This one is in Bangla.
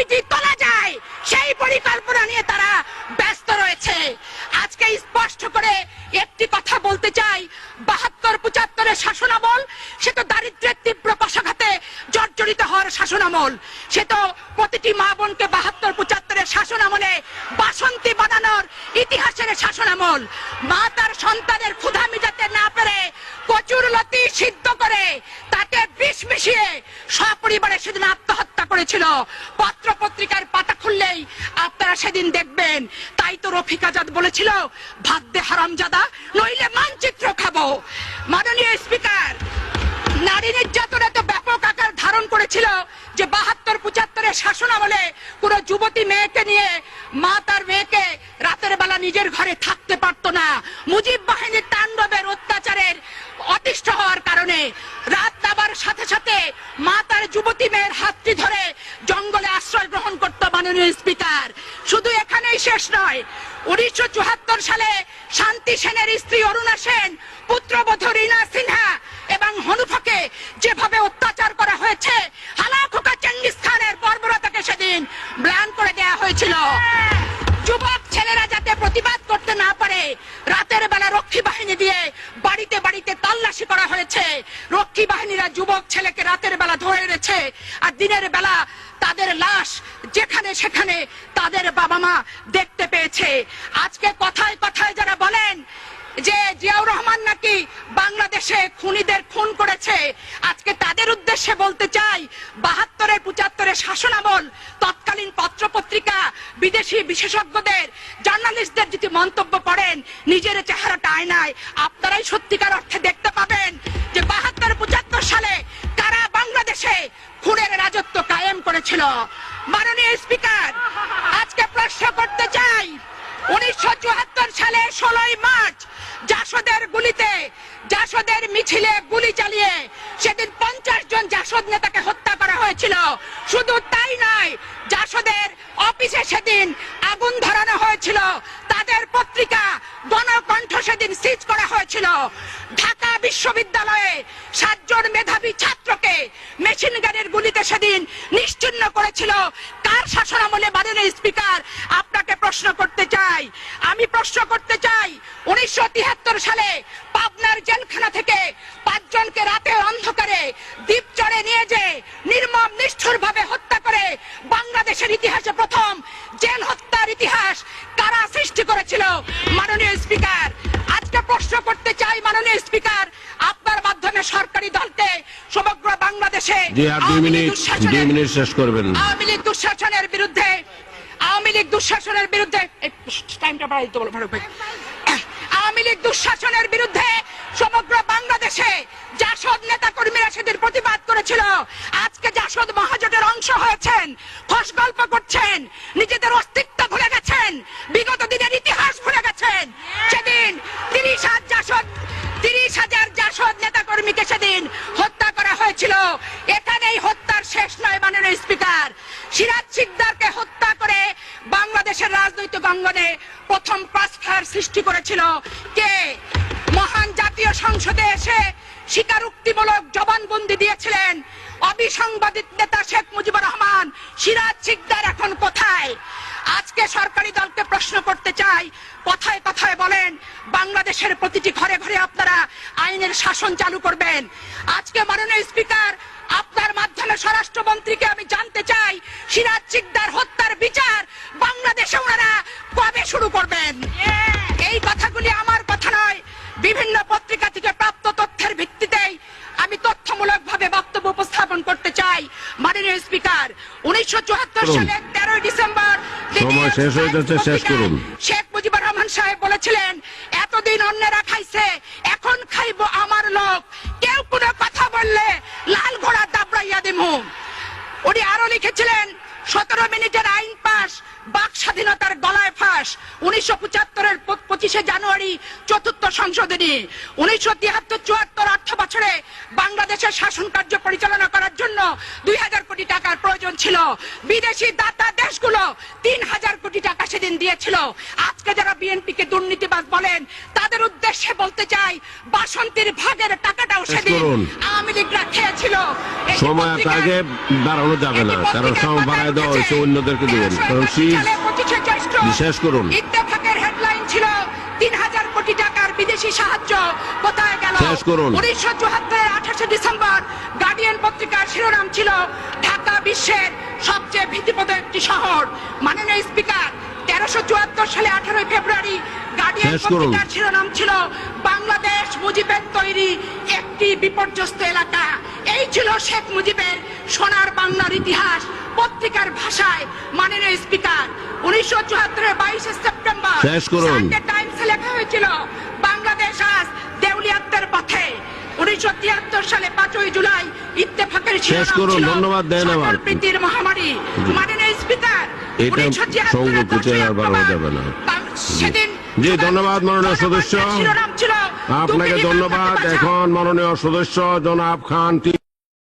কমিটি তোলা যায় সেই পরিকল্পনা নিয়ে তারা ব্যস্ত রয়েছে। আজকে স্পষ্ট করে একটি কথা বলতে চাই, ৭২-৭৫-এর শাসনামল সে তো দারিদ্র্যের তীব্র কষাঘাতে জর্জরিত হওয়ার শাসনামল, সে তো প্রতিটি মা বোনকে ৭২-৭৫-এর শাসনামলে বাসন্তী বানানোর ইতিহাসের শাসনামল। মা তার সন্তানের ক্ষুধা মিটাতে না পেরে কচুর লতি সিদ্ধ করে তাতে বিষ মিশিয়ে সপরিবারে সেদিন আত্মহত্যা করেছিল। পত্র পত্রিকার পাতা খুললেই আপনারা সেদিন দেখবেন। তাই তো রফিক আজাদ বলেছিল, ভাত দে হারামজাদা নইলে মানচিত্র খাবো। মাননীয় স্পিকার, নারী নির্যাতন এত ব্যাপক আকার ধারণ করেছিল যে ৭২-৭৫-এর শাসনামলে কোন যুবতী মেয়েকে নিয়ে মা তার মেয়েকে রাতের বেলা নিজের ঘরে থাকতে পারত না। মুজিব বাহিনীর তাণ্ডবের অত্যাচারের অতিষ্ঠ হওয়ার কারণে রাত নামার সাথে সাথে মা তার যুবতী মেয়ের হাতটি ধরে জঙ্গলে আশ্রয় গ্রহণ করত। মাননীয় স্পিকার, শুধু এখানেই শেষ নয়, ১৯৭৪ সালে শান্তি সেনের স্ত্রী অরুণা সেন, পুত্রবধূ রীনা সিনহা এবং হনুফাকে যেভাবে অত্যাচার করা হয়েছে, হালাখোকা চেঙ্গিস খানের বর্বরতাকে সেদিন ম্লান করে দেয়া হয়েছিল। যুবক ছেলেরা যাতে প্রতিবাদ করতে না পারে, রাতের বেলা রক্ষী বাহিনী দিয়ে বাড়িতে বাড়িতে তল্লাশি করা হয়েছে। রক্ষী বাহিনীরা যুবক ছেলেকে রাতের বেলা ধরে এনেছে, আর দিনের বেলা তাদের লাশ যেখানে সেখানে তাদের বাবা মা দেখতে পেয়েছে। আজকে কথায় কথায় যারা বলেন যে জিয়াউর রহমান নাকি বাংলাদেশে খুনিদের খুন করেছে, আজকে তাদের উদ্দেশ্যে বলতে চাই, ৭২-৭৫-এর শাসনামল তৎকালীন পত্র পত্রিকা, বিদেশি বিশেষজ্ঞদের, জার্নালিস্টদের যদি মন্তব্য পড়েন, নিজের চেহারাটা আয়নায় আপনারাই সত্যিকার অর্থে দেখতে পাবেন যে ৭২-৭৫ সালে কারা বাংলাদেশে খুনের রাজত্ব কায়েম করেছিল। মাননীয় স্পিকার, আজকে প্রশ্ন করতে চাই, ১৯৭৪ সালে ১৬ই মার্চ জাসদের গুলিতে, জাসদের মিছিলে গুলি চালিয়ে সেদিন ৫০ জন জাসদ নেতাকে হত্যা করা হয়েছিল। শুধু তাই নয়, জাসদের অফিসে সেদিন আগুন ধরানো হয়েছিল, তাদের পত্রিকা গণকণ্ঠ সেদিন সিজ করা হয়েছিল। ঢাকা বিশ্ববিদ্যালয়ে ৭ জন মেধাবী ছাত্রকে মেশিন গানের গুলিতে সেদিন নিশ্চিহ্ন করেছিল। কার শাসনামলে? মাননীয় স্পিকার, আপনাকে প্রশ্ন করতে চাই, আমি প্রশ্ন করতে চাই, ১৯৭৩ সালে পাবনার জেলখানা থেকে ৫ জনকে রাতে অন্ধকারে দ্বীপচরে নিয়ে যে নির্মম নিষ্ঠুর ভাবে হত্যা করে বাংলাদেশের ইতিহাসে প্রথম জেল হত্যার ইতিহাস কারা সৃষ্টি করেছিল? মাননীয় স্পিকার, আজকে প্রশ্ন করতে চাই, মাননীয় স্পিকার, আপনার মাধ্যমে সরকারি দলকে সমগ্র বাংলাদেশে আওয়ামী লীগ দুঃশাসনের বিরুদ্ধে, আওয়ামী লীগ দুঃশাসনের বিরুদ্ধে, টাইমটা বাড়াই দিতে বলো ফারুক ভাই, আওয়ামী লীগ দুঃশাসনের বিরুদ্ধে সমগ্র বাংলাদেশে জাসদ নেতা কর্মীরা সেদিন প্রতিবাদ করেছিল। আজকে জাসদ মহাজোটের অংশ হয়েছেন, খোশ গল্প করছেন, নিজেদের অস্তিত্ব ভুলে গেছেন, বিগত দিনের ইতিহাস ভুলে গেছেন। সেদিন ৩০,০০০ জাসদ নেতা কর্মীকে সেদিন হত্যা করা হয়েছিল। এখানেই হত্যার শেষ নয়। মাননীয় স্পিকার, সিরাজ শিকদারকে হত্যা করে বাংলাদেশের রাজনৈতিক অঙ্গনে প্রথম ক্রসফায়ার সৃষ্টি করেছিল কে? মহান জাতীয় সংসদে এসে স্বীকারোক্তিমূলক জবানবন্দি দিয়েছিলেন অবিসংবাদিত নেতা শেখ মুজিবুর রহমান। সিরাজ শিকদার এখন কোথায়? আজকে সরকারি দলকে প্রশ্ন করতে চাই, কথায় কথায় বলেন বাংলাদেশের প্রতিটি ঘরে ঘরে আপনারা আইনের শাসন চালু করবেন। আজকে মাননীয় স্পিকার, আপনার মাধ্যমে স্বরাষ্ট্রমন্ত্রীকে আমি জানতে চাই, সিরাজ শিকদার হত্যার বিচার বাংলাদেশে ওনারা কবে শুরু করবেন? এই কথাগুলি আমার কথা নয়, বিভিন্ন পত্রিকা থেকে প্রাপ্ত তথ্যের ভিত্তিতেই আমি তথ্যমূলক ভাবে বক্তব্য উপস্থাপন করতে চাই। মাননীয় স্পিকার, ১৯৭৪ সালের ১৩ ডিসেম্বর শেখ মুজিবুর রহমান সাহেব বলেছিলেন, এতদিন অন্যেরা খাইছে, এখন খাইবো আমার লোক, কেউ কোনো কথা বললে লাল ঘোড়া দাবড়াইয়া দিমু। উনি আরো লিখেছিলেন, ১৭ মিনিটের আইন পাস, বাক স্বাধীনতার গলায় ফাঁস, 1975-এর 25শে জানুয়ারি চতুর্থ সংশোধনী, 1973-74 অর্থ বছরে বাংলাদেশের শাসন কার্য পরিচালনা করার জন্য 2000 কোটি টাকার প্রয়োজন ছিল। বিদেশি দাতা দেশগুলো 3000 কোটি টাকা সেদিন দিয়েছিল। আজকে যারা বিএনপিকে দুর্নীতিবাজ বলেন তাদের উদ্দেশ্যে বলতে চাই, বাসন্তীর ভাগের টাকাটাও সেদিন আওয়ামী লীগরা খেয়েছিল। সময় আগে দাঁড়ানো যাবে না, কারণ সময় বাড়ায় দেওয়া হয়েছে, অন্যদেরকে দেবেন। কারণ শেষ করুন। ইত্তেফাকের হেডলাইন ছিল 3000 কোটি টাকার বিদেশি সাহায্য কোথায় গেল? শেষ করুন। 1974-এর 28শে ডিসেম্বর গার্ডিয়ান পত্রিকার শিরোনাম ছিল ঢাকা বিশ্বের সবচেয়ে ভীতিপ্রদ একটি শহর। মাননীয় স্পিকার, 1374 সালে 18 ফেব্রুয়ারি গার্ডিয়ান পত্রিকার শিরোনাম ছিল বাংলাদেশ মুজিবের তৈরি একটি বিপর্যস্ত এলাকা। এই ছিল শেখ মুজিবের সোনার বাংলার ইতিহাস পত্রিকার ভাষায়। মাননীয় স্পিকার, 1974-এর 22শে সেপ্টেম্বর সানডে টাইমসে লেখা হয়েছিল বাংলাদেশ আজ দেউলিয়াত্বের পথে। 1973 সালে 5ই জুলাই ইত্তেফাকের শিরোনাম ছিল সম্প্রীতির মহামারী। মাননীয় স্পিকার, 1974 সেদিন জি ধন্যবাদ মাননীয় সদস্য, শিরোনাম ছিল আপনাকে ধন্যবাদ। এখন মাননীয় সদস্য জনাব খান